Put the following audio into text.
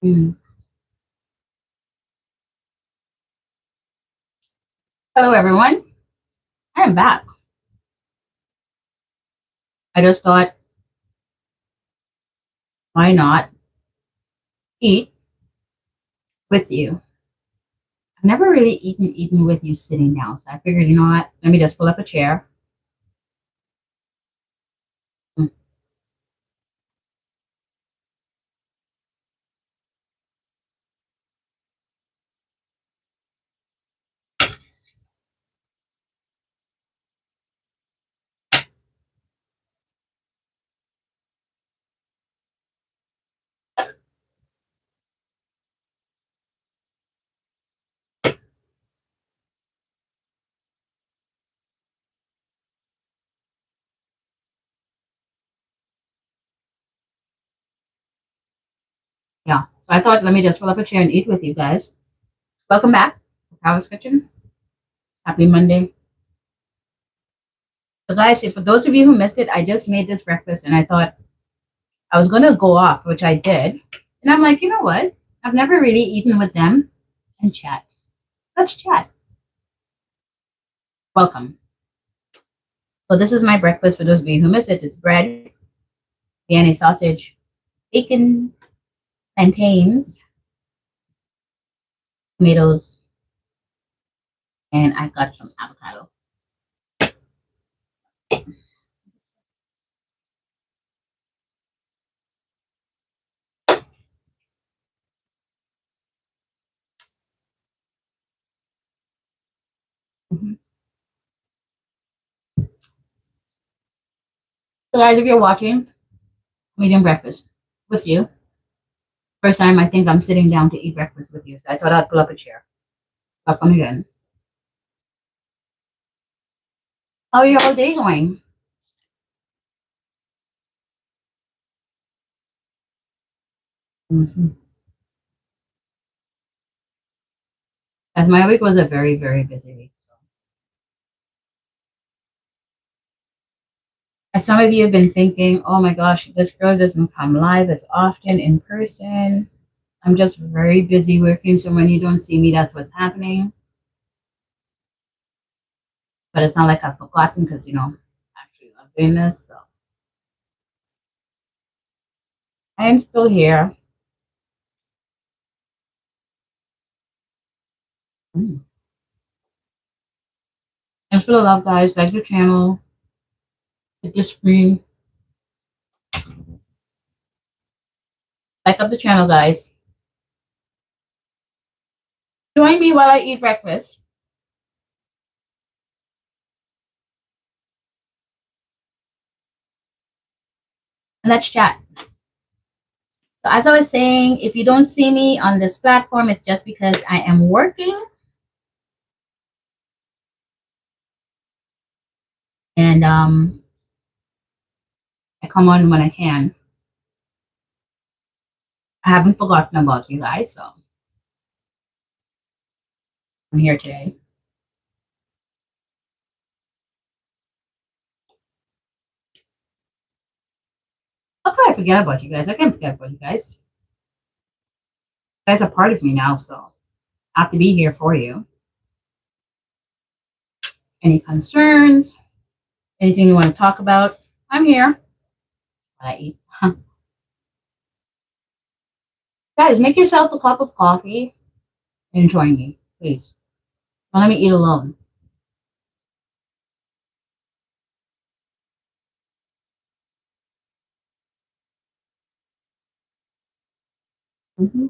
Mm. Hello, everyone. I am back. I just thought, why not eat with you? I've never really eaten with you sitting down, so I figured, you know what? Let me just pull up a chair. Mm. Yeah. So I thought, let me just pull up a chair and eat with you guys. Welcome back to Power's Kitchen. Happy Monday. So, guys, for those of you who missed it, I just made this breakfast and I thought I was going to go off, which I did. And I'm like, you know what? I've never really eaten with them and chat. Let's chat. Welcome. So, this is my breakfast for those of you who missed it. It's bread, Vienna sausage, bacon, plantains, tomatoes, and I got some avocado. Mhm. So, guys, if you're watching, I'm eating breakfast with you. First time I think I'm sitting down to eat breakfast with you, so I thought I'd pull up a chair. Welcome again. How are your whole day going? Mm-hmm. As my week was a very, very busy week. As some of you have been thinking, oh my gosh, this girl doesn't come live as often in person. I'm just very busy working, so when you don't see me, that's what's happening. But it's not like I've forgotten because, you know, I actually love doing this. So I am still here. Mm. Thanks for the love, guys. Like the channel, hit the screen, like up the channel, guys. Join me while I eat breakfast. And let's chat. So as I was saying, if you don't see me on this platform, it's just because I am working. And I come on when I can. I haven't forgotten about you guys, so I'm here today. How could I forget about you guys? I can't forget about you guys. You guys are part of me now, so I have to be here for you. Any concerns? Anything you want to talk about? I'm here. I eat. Guys, make yourself a cup of coffee and join me, please. Don't let me eat alone. Mm-hmm.